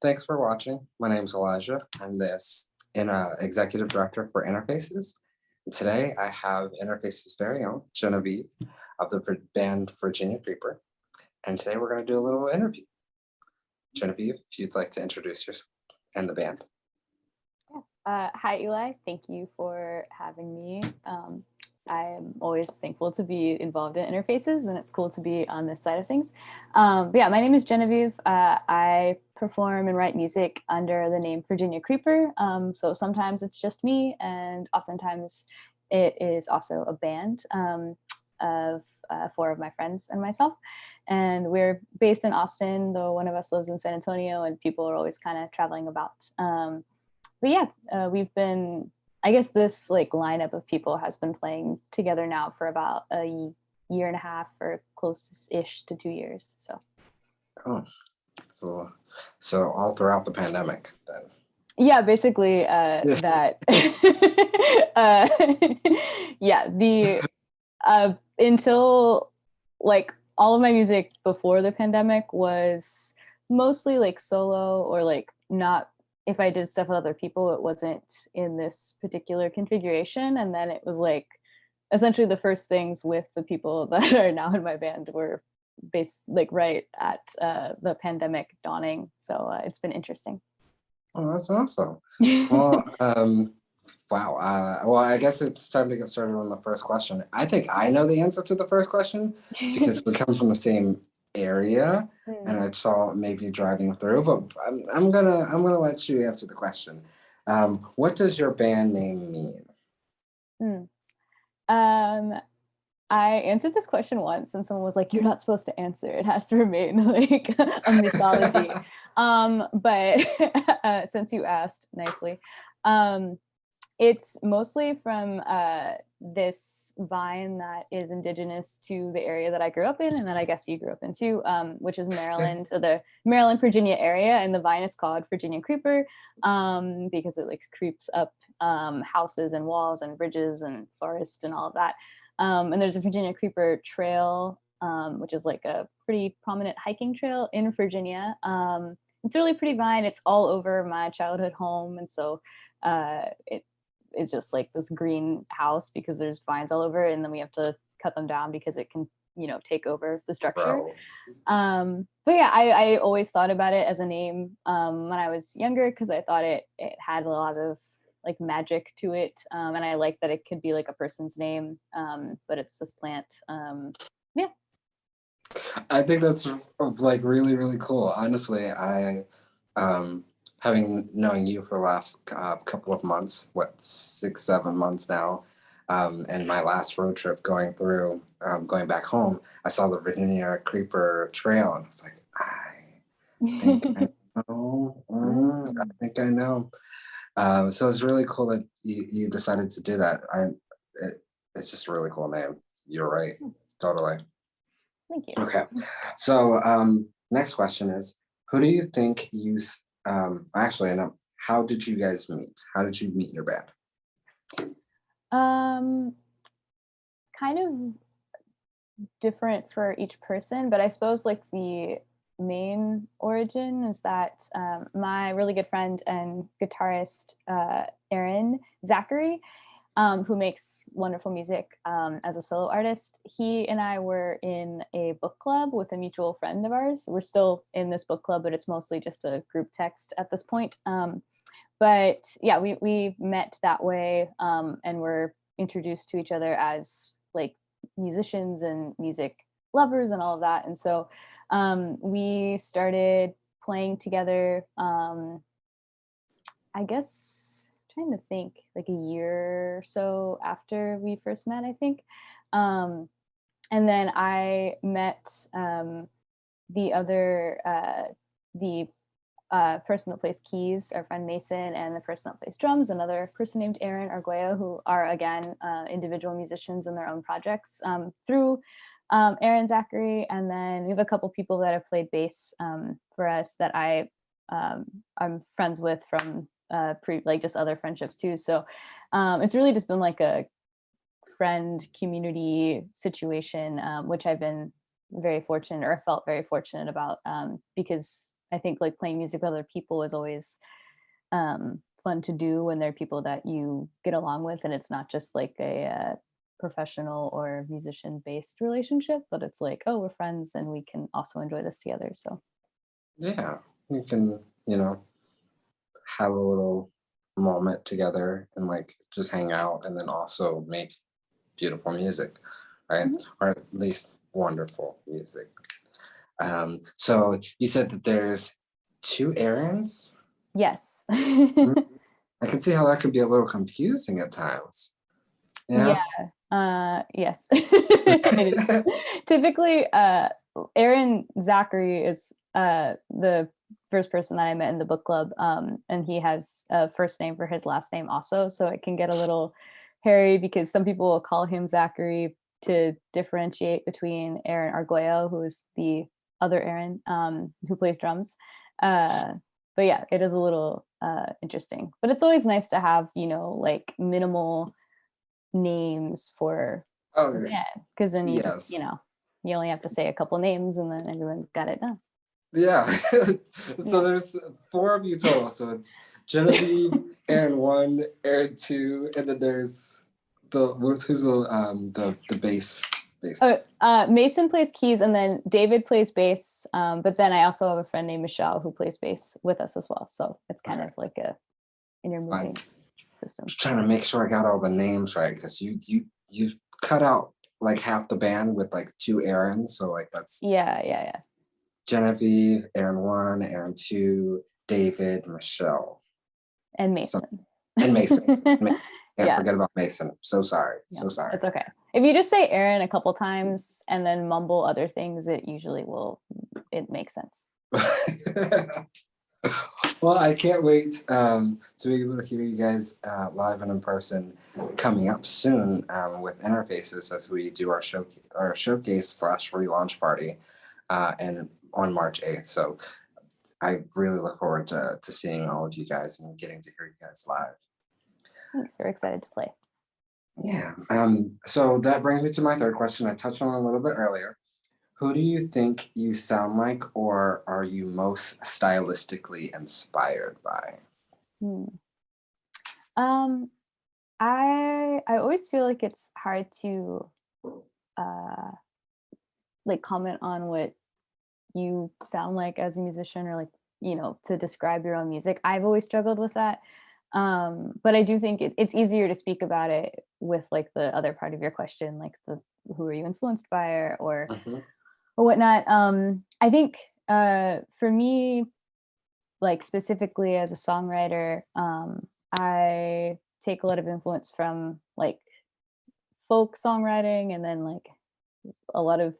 Thanks for watching. My name is Elijah. I'm executive director for Interfaces. And today I have Interfaces' very own Genevieve of the band Virginia Creeper. And today we're going to do a little interview. Genevieve, if you'd like to introduce yourself and the band. Hi, Eli. Thank you for having me. I'm always thankful to be involved in Interfaces, and it's cool to be on this side of things. But yeah, my name is Genevieve. I perform and write music under the name Virginia Creeper. So sometimes it's just me, and oftentimes it is also a band of four of my friends and myself. And we're based in Austin, though one of us lives in San Antonio, and people are always kind of traveling about. But yeah, we've been, I guess this lineup of people has been playing together now for about a year and a half or close-ish to 2 years. So. Oh, so all throughout the pandemic then. Yeah, basically that. Yeah, until all of my music before the pandemic was mostly solo or not. If I did stuff with other people, it wasn't in this particular configuration. And then it was essentially the first things with the people that are now in my band were based right at the pandemic dawning. So it's been interesting. Oh, that's awesome. Well, wow. Well, I guess it's time to get started on the first question. I think I know the answer to the first question because we come from the same area, and I saw maybe driving through. But I'm gonna let you answer the question. What does your band name mean? I answered this question once, and someone was like, "You're not supposed to answer. It has to remain a mythology." But since you asked nicely, it's mostly from this vine that is indigenous to the area that I grew up in, and that I guess you grew up in too, which is Maryland, so the Maryland, Virginia area. And the vine is called Virginia Creeper because it creeps up houses and walls and bridges and forest and all of that. And there's a Virginia Creeper Trail, which is a pretty prominent hiking trail in Virginia. It's a really pretty vine. It's all over my childhood home, and so it is just this green house because there's vines all over, and then we have to cut them down because it can take over the structure. But yeah, I always thought about it as a name when I was younger because I thought it had a lot of magic to it, and I like that it could be a person's name, but it's this plant. Yeah, I think that's really, really cool. Honestly, I having known you for the last couple of months, 6-7 months now, and my last road trip going back home, I saw the Virginia Creeper Trail, and I was like, I think I know. I think I know. So it's really cool that you decided to do that. It's just a really cool name. You're right. Totally. Thank you. Okay. So next question is, who do you think actually, no, how did you guys meet? How did you meet your band? Kind of different for each person, but I suppose the main origin is that my really good friend and guitarist Aaron Zachary, who makes wonderful music as a solo artist, he and I were in a book club with a mutual friend of ours. We're still in this book club, but it's mostly just a group text at this point. But yeah, we met that way and were introduced to each other as musicians and music lovers and all of that. And so we started playing together, I guess, trying to think, a year or so after we first met, I think. And then I met the person that plays keys, our friend Mason, and the person that plays drums, another person named Aaron Arguello, who are again individual musicians in their own projects through Aaron Zachary. And then we have a couple people that have played bass for us that I'm friends with from just other friendships too. So it's really just been a friend community situation, which I've been very fortunate, or felt very fortunate about, because I think like playing music with other people is always fun to do when there are people that you get along with, and it's not just like a professional or musician based relationship, but it's like, oh, we're friends and we can also enjoy this together. So Yeah, you can, you know, have a little moment together and like just hang out and then also make beautiful music, right? mhm. Or at least wonderful music. So you said that there's two errands. Yes. Mm, I can see how that could be a little confusing at times. Yeah, Yeah. yes. It is. Typically, Aaron Zachary is the first person that I met in the book club, and he has a first name for his last name also, so it can get a little hairy because some people will call him Zachary to differentiate between Aaron Arguello, who is the other Aaron, who plays drums. Uh, but yeah, it is a little interesting. But it's always nice to have, like minimal names for the Oh, band, because then you just, yes. you only have to say a couple names and then everyone's got it done. Yeah. So Yeah. there's four of you total. So it's Genevieve, Aaron one, Aaron two, and then there's who's the Oh, bassist. Mason plays keys and then David plays bass. But then I also have a friend named Michelle who plays bass with us as well. So it's kind Okay, of like a fine. intermoving system. Just trying to make sure I got all the names right because you cut out like half the band with like two Aarons. So like that's Yeah, yeah, yeah. Genevieve, Aaron one, Aaron two, David, Michelle. And So Mason. and Mason. Can't Yeah, forget about Mason. So sorry. yeah. So sorry. It's okay. If you just say Aaron a couple times and then mumble other things, it usually it makes sense. Well, I can't wait to be able to hear you guys live and in person coming up soon with Interfaces as we do our showcase slash relaunch party and on March 8th. So I really look forward to seeing all of you guys and getting to hear you guys live. Thanks. We're excited to play. Yeah. So that brings me to my third question. I touched on it a little bit earlier. Who do you think you sound like, or are you most stylistically inspired by? Hmm. Um, I always feel like it's hard to uh like comment on what you sound like as a musician, or like, to describe your own music. I've always struggled with that. But I do think it's easier to speak about it with like the other part of your question, like the who are you influenced by, Mhm. or whatnot. I think for me, like specifically as a songwriter, I take a lot of influence from like folk songwriting, and then like a lot of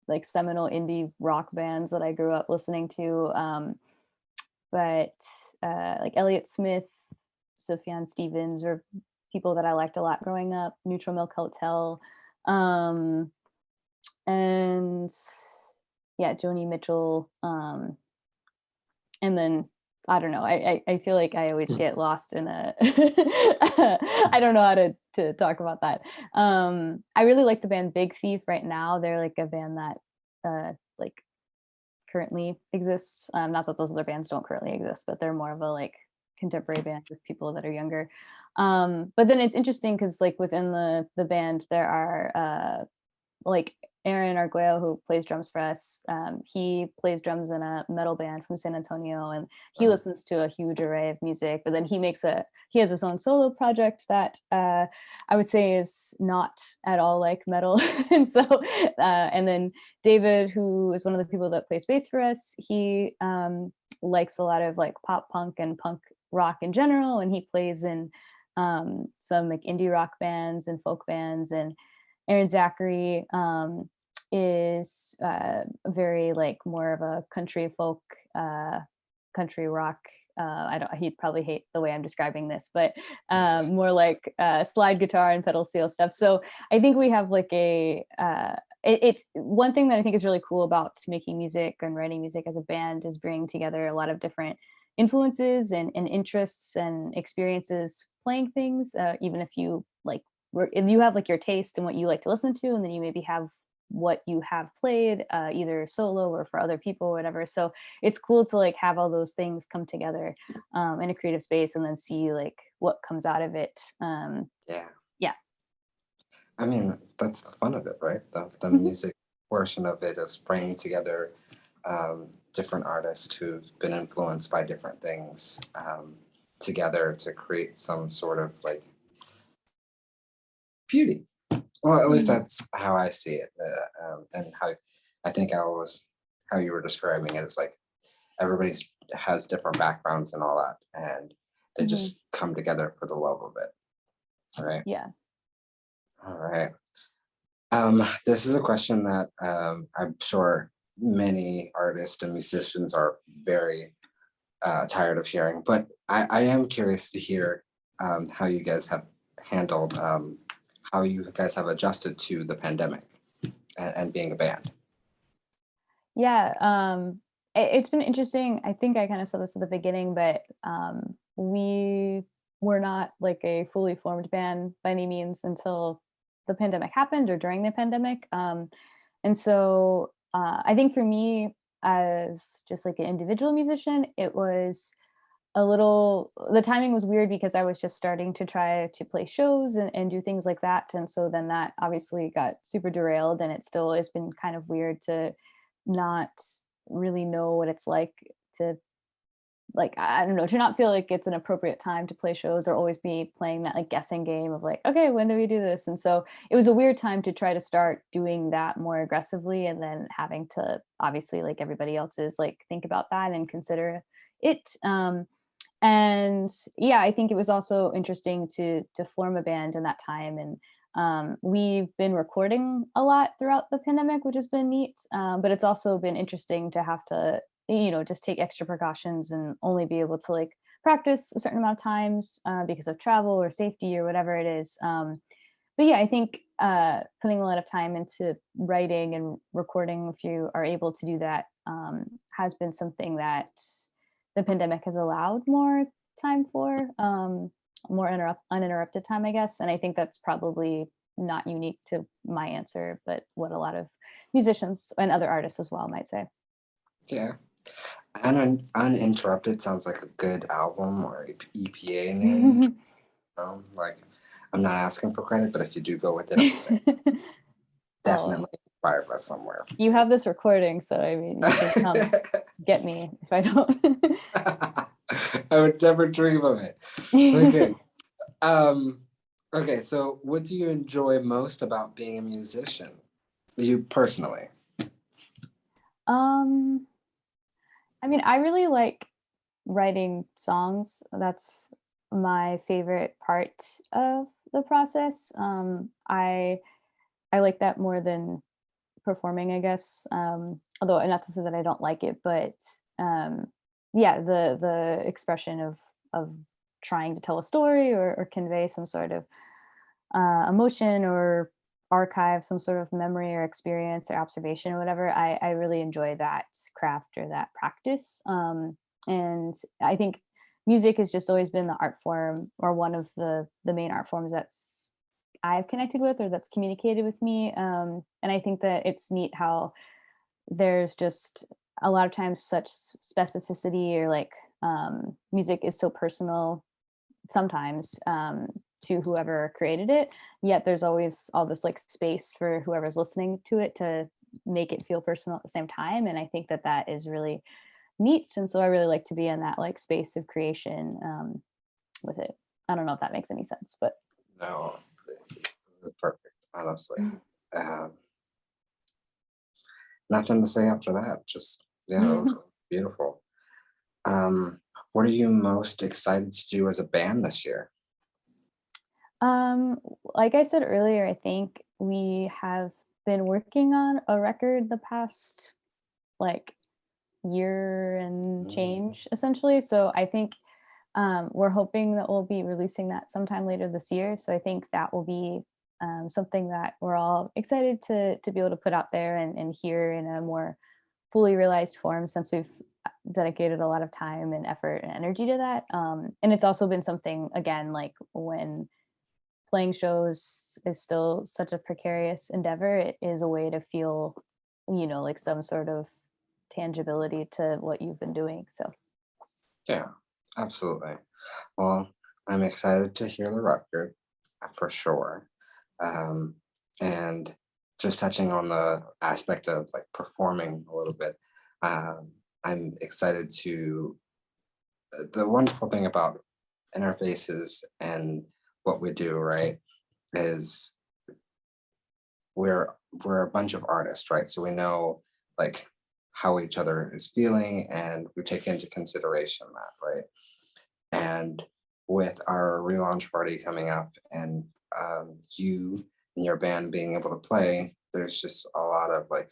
like seminal indie rock bands that I grew up listening to. But like Elliott Smith, Sufjan Stevens, or people that I liked a lot growing up, Neutral Milk Hotel, um, and yeah, Joni Mitchell. And then I don't know. I feel like I always get lost in a. I don't know how to talk about that. I really like the band Big Thief right now. They're like a band that like currently exists. Not that those other bands don't currently exist, but they're more of a like contemporary band with people that are younger. But then it's interesting because like within the band there are like Aaron Arguello, who plays drums for us. He plays drums in a metal band from San Antonio, and he Um, listens to a huge array of music. But then he has his own solo project that I would say is not at all like metal. And so, and then David, who is one of the people that plays bass for us, he likes a lot of like pop punk and punk rock in general, and he plays in some like indie rock bands and folk bands. And Aaron Zachary is very like more of a country folk, country rock. I don't. He'd probably hate the way I'm describing this, but more like slide guitar and pedal steel stuff. So I think we have like it's one thing that I think is really cool about making music and writing music as a band is bringing together a lot of different influences and interests and experiences playing things. Even if you like if you have like your taste and what you like to listen to, and then you maybe have what you have played, either solo or for other people or whatever. So it's cool to like have all those things come together in a creative space and then see like what comes out of it. Yeah. Yeah. I mean, that's the fun of it, right? The Mhm. music portion of it is bringing together different artists who've been influenced by different things together to create some sort of like beauty. Well, at least Mhm. that's how I see it, and how I think I was how you were describing it. It's like everybody's has different backgrounds and all that, and they Mhm. just come together for the love of it. All right. Yeah. All right. This is a question that I'm sure many artists and musicians are very tired of hearing, but I am curious to hear how you guys have handled, how you guys have adjusted to the pandemic and being a band. Yeah, it's been interesting. I think I kind of said this at the beginning, but we were not like a fully formed band by any means until the pandemic happened or during the pandemic. And so I think for me, as just like an individual musician, it was a little, the timing was weird because I was just starting to try to play shows and do things like that. And so then that obviously got super derailed, and it still has been kind of weird to not really know what it's like to, like, I don't know, to not feel like it's an appropriate time to play shows or always be playing that like guessing game of like, okay, when do we do this? And so it was a weird time to try to start doing that more aggressively, and then having to obviously, like everybody else is, like think about that and consider it. And yeah, I think it was also interesting to form a band in that time. And we've been recording a lot throughout the pandemic, which has been neat. But it's also been interesting to have to, just take extra precautions and only be able to like practice a certain amount of times because of travel or safety or whatever it is. But yeah, I think putting a lot of time into writing and recording, if you are able to do that, has been something that the pandemic has allowed more time for, more uninterrupted time, I guess. And I think that's probably not unique to my answer, but what a lot of musicians and other artists as well might say. Yeah. Uninterrupted sounds like a good album or EPA name. Like, I'm not asking for credit, but if you do go with it, I'm saying Oh, definitely inspired by somewhere. you have this recording, so I mean, you could come get me if I don't. I would never dream of it. Okay. Um, okay, so what do you enjoy most about being a musician? You personally. um, I mean, I really like writing songs. That's my favorite part of the process. I like that more than performing, I guess. Although not to say that I don't like it, but yeah, the expression of trying to tell a story or convey some sort of emotion or archive some sort of memory or experience or observation or whatever. I really enjoy that craft or that practice. And I think music has just always been the art form, or one of the main art forms that's I've connected with or that's communicated with me. And I think that it's neat how there's just a lot of times such specificity, or like music is so personal sometimes, to whoever created it, yet there's always all this like space for whoever's listening to it to make it feel personal at the same time. And I think that that is really neat, and so I really like to be in that like space of creation with it. I don't know if that makes any sense, but No, it's perfect, honestly. Um, Nothing to say after that. Just, yeah, that was beautiful. What are you most excited to do as a band this year? like I said earlier, I think we have been working on a record the past like year and Mm, change essentially. So I think we're hoping that we'll be releasing that sometime later this year. So I think that will be something that we're all excited to be able to put out there and hear in a more fully realized form, since we've dedicated a lot of time and effort and energy to that. And it's also been something, again, like when playing shows is still such a precarious endeavor, it is a way to feel, like some sort of tangibility to what you've been doing. So Yeah, absolutely. Well, I'm excited to hear the record for sure. Um, and just touching on the aspect of like performing a little bit, I'm excited to the wonderful thing about interfaces and what we do, right, is we're we're a bunch of artists, right? So we know like how each other is feeling and we take into consideration that, right? And with our relaunch party coming up and you and your band being able to play, there's just a lot of like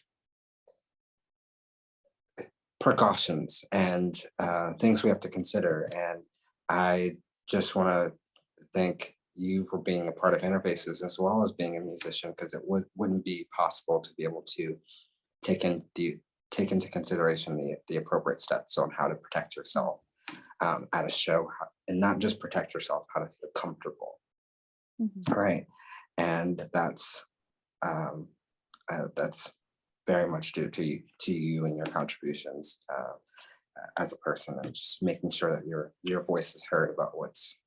precautions and things we have to consider. And I just want to thank you for being a part of Interfaces as well as being a musician because it wouldn't be possible to be able to take in the take into consideration the appropriate steps on how to protect yourself at a show and not just protect yourself, how to feel comfortable, mhm. right? And that's very much due to you and your contributions as a person and just making sure that your voice is heard about what's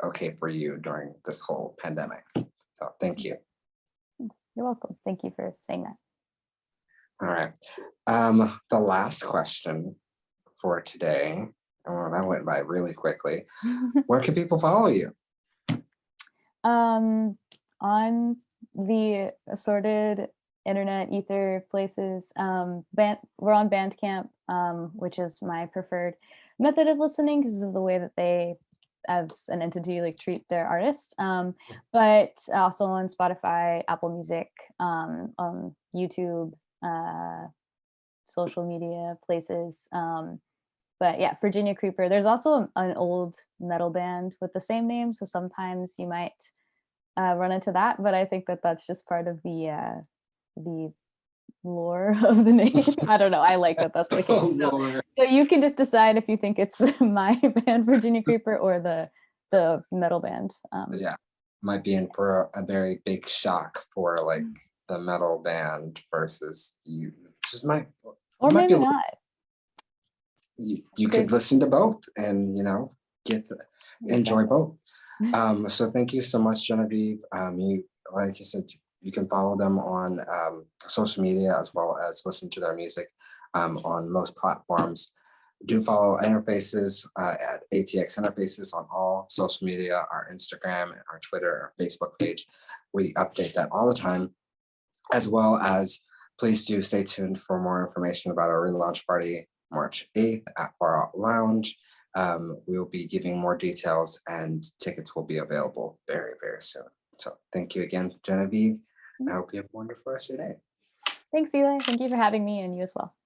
okay for you during this whole pandemic. So thank you. You're welcome. Thank you for saying that. All right. The last question for today, oh, that went by really quickly. Where can people follow you? On the assorted internet ether places, we're on Bandcamp, which is my preferred method of listening because of the way that they, as an entity, like treat their artist. But also on Spotify, Apple Music, on YouTube, social media places. But yeah, Virginia Creeper. There's also an old metal band with the same name, so sometimes you might run into that. But I think that that's just part of the lore of the name. I don't know. I like that. That's like Oh it. So, Lord. so you can just decide if you think it's my band, Virginia Creeper, or the metal band. Yeah, might be in for a very big shock for like the metal band versus you. Just Or might be maybe not. you They, could listen to both and get enjoy exactly. both. So thank you so much, Genevieve. You like you said, you can follow them on social media as well as listen to their music on most platforms. Do follow Interfaces at ATX Interfaces on all social media, our Instagram, our Twitter, our Facebook page. We update that all the time, as well as please do stay tuned for more information about our relaunch party March 8th at Far Out Lounge. We will be giving more details and tickets will be available very, very soon. So thank you again, Genevieve. I hope you have a wonderful rest of your day. Thanks, Eli. Thank you for having me, and you as well.